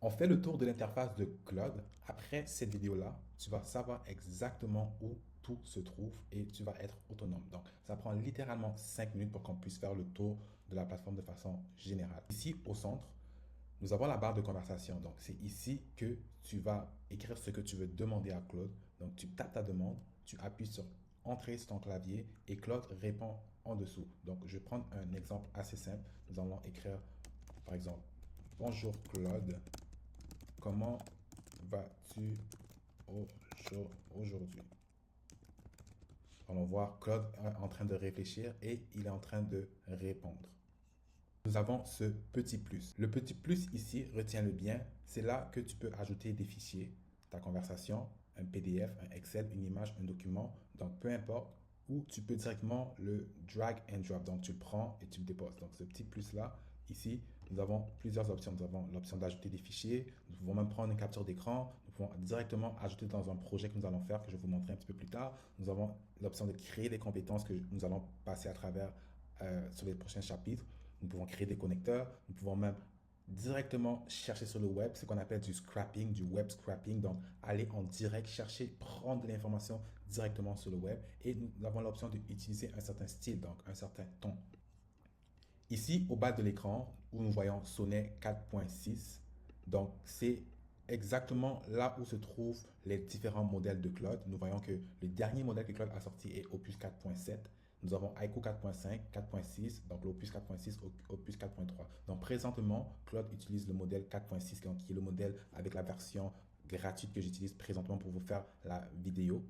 On fait le tour de l'interface de Claude. Après cette vidéo-là, tu vas savoir exactement où tout se trouve et tu vas être autonome. Donc, ça prend littéralement 5 minutes pour qu'on puisse faire le tour de la plateforme de façon générale. Ici, au centre, nous avons la barre de conversation. Donc, c'est ici que tu vas écrire ce que tu veux demander à Claude. Donc, tu tapes ta demande, tu appuies sur Entrée sur ton clavier et Claude répond en dessous. Donc, je vais prendre un exemple assez simple. Nous allons écrire, par exemple, Bonjour Claude, comment vas-tu aujourd'hui? Allons voir Claude est en train de réfléchir et il est en train de répondre. Nous avons ce petit plus. Le petit plus ici, retiens-le bien, c'est là que tu peux ajouter des fichiers, ta conversation, un PDF, un Excel, une image, un document, donc peu importe, ou tu peux directement le drag and drop, donc tu le prends et tu le déposes. Donc ce petit plus-là, ici, nous avons plusieurs options. Nous avons l'option d'ajouter des fichiers, nous pouvons même prendre une capture d'écran, nous pouvons directement ajouter dans un projet que nous allons faire, que je vais vous montrer un petit peu plus tard. Nous avons l'option de créer des compétences que nous allons passer à travers sur les prochains chapitres. Nous pouvons créer des connecteurs, nous pouvons même directement chercher sur le web, ce qu'on appelle du scrapping, du web scrapping, donc aller en direct, chercher, prendre de l'information directement sur le web et nous avons l'option d'utiliser un certain style, donc un certain ton. Ici, au bas de l'écran, où nous voyons Sonnet 4.6, donc c'est exactement là où se trouvent les différents modèles de Claude. Nous voyons que le dernier modèle que Claude a sorti est Opus 4.7. Nous avons Haiku 4.5, 4.6, donc l'Opus 4.6, Opus 4.3. Donc présentement, Claude utilise le modèle 4.6, qui est le modèle avec la version gratuite que j'utilise présentement pour vous faire la vidéo.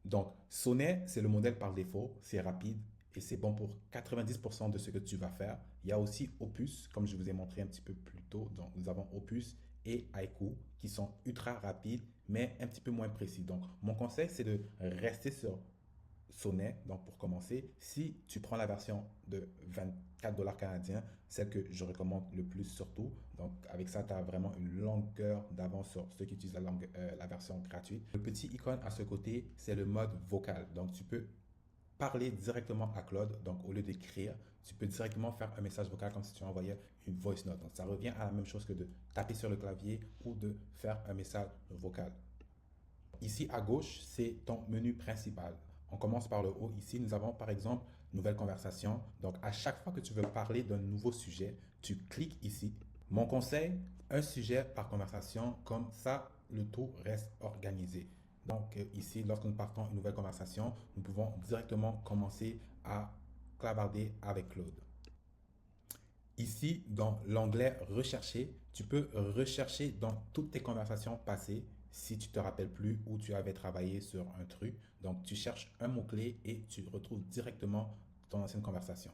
Donc, Sonnet, c'est le modèle par défaut, c'est rapide et c'est bon pour 90% de ce que tu vas faire. Il y a aussi Opus, comme je vous ai montré un petit peu plus tôt. Donc, nous avons Opus et Haiku qui sont ultra rapides, mais un petit peu moins précis. Donc, mon conseil, c'est de rester sur Sonnet. Donc, pour commencer, si tu prends la version de 24 dollars canadiens, celle que je recommande le plus surtout. Donc, avec ça, tu as vraiment une longueur d'avance sur ceux qui utilisent la version gratuite. Le petit icône à ce côté, c'est le mode vocal. Donc, tu peux parler directement à Claude. Donc, au lieu d'écrire, tu peux directement faire un message vocal comme si tu envoyais une voice note. Donc, ça revient à la même chose que de taper sur le clavier ou de faire un message vocal. Ici à gauche, c'est ton menu principal. On commence par le haut. Ici, nous avons par exemple nouvelle conversation. Donc, à chaque fois que tu veux parler d'un nouveau sujet, tu cliques ici. Mon conseil, un sujet par conversation, comme ça, le tout reste organisé. Donc, ici, lorsque nous partons une nouvelle conversation, nous pouvons directement commencer à clavarder avec Claude. Ici, dans l'onglet Rechercher, tu peux rechercher dans toutes tes conversations passées si tu te rappelles plus où tu avais travaillé sur un truc. Donc, tu cherches un mot-clé et tu retrouves directement ton ancienne conversation.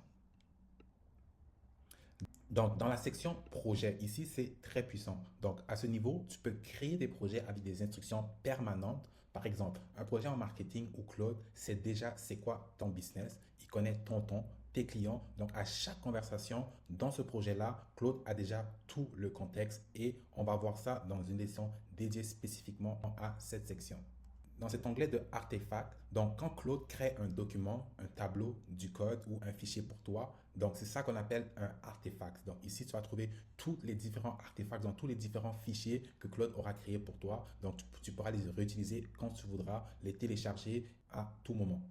Donc, dans la section projet, ici, c'est très puissant. Donc, à ce niveau, tu peux créer des projets avec des instructions permanentes. Par exemple, un projet en marketing où Claude sait déjà c'est quoi ton business, il connaît ton ton, tes clients. Donc, à chaque conversation dans ce projet-là, Claude a déjà tout le contexte et on va voir ça dans une leçon dédiée spécifiquement à cette section dans cet onglet de artefacts, donc quand Claude crée un document, un tableau du code ou un fichier pour toi, donc c'est ça qu'on appelle un artefact. Donc ici, tu vas trouver tous les différents artefacts, donc tous les différents fichiers que Claude aura créés pour toi. Donc tu pourras les réutiliser quand tu voudras, les télécharger à tout moment.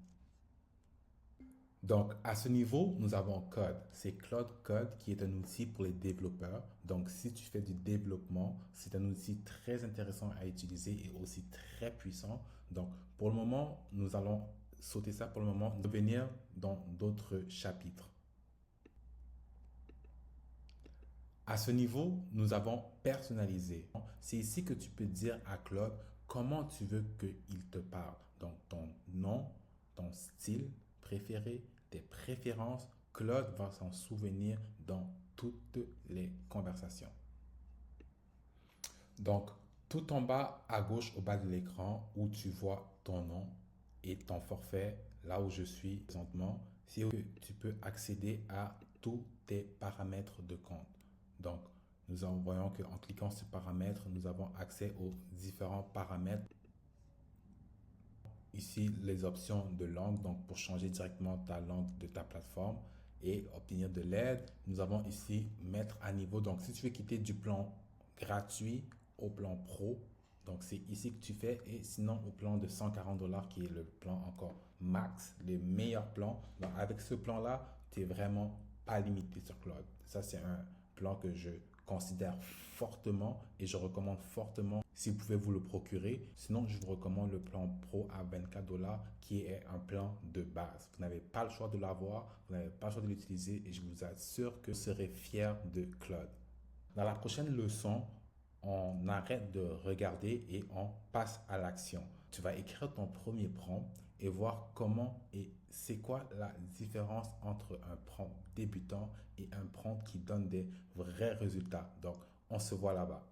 Donc, à ce niveau, nous avons Code. C'est Claude Code qui est un outil pour les développeurs. Donc, si tu fais du développement, c'est un outil très intéressant à utiliser et aussi très puissant. Donc, pour le moment, nous allons sauter ça pour le moment, revenir dans d'autres chapitres. À ce niveau, nous avons personnalisé. C'est ici que tu peux dire à Claude comment tu veux qu'il te parle. Donc, ton nom, ton style préféré, tes préférences. Claude va s'en souvenir dans toutes les conversations. Donc, tout en bas à gauche au bas de l'écran où tu vois ton nom et ton forfait, là où je suis présentement, c'est où tu peux accéder à tous tes paramètres de compte. Donc, nous voyons qu'en cliquant sur paramètres, nous avons accès aux différents paramètres. Ici, les options de langue, donc pour changer directement ta langue de ta plateforme. et obtenir de l'aide. Nous avons ici mettre à niveau. Donc, si tu veux quitter du plan gratuit au plan pro, donc c'est ici que tu fais, et sinon au plan de 140 dollars qui est le plan encore max, le meilleur plan. Donc, avec ce plan-là, tu es vraiment pas limité sur Claude. Ça, c'est un plan que je considère fortement et je recommande fortement si vous pouvez vous le procurer. Sinon, je vous recommande le plan pro à 24 dollars qui est un plan de base. Vous n'avez pas le choix de l'avoir, vous n'avez pas le choix de l'utiliser et je vous assure que vous serez fier de Claude. Dans la prochaine leçon, on arrête de regarder et on passe à l'action. Tu vas écrire ton premier prompt et voir comment et c'est quoi la différence entre un prompt débutant et un prompt qui donne des vrais résultats. Donc, on se voit là-bas.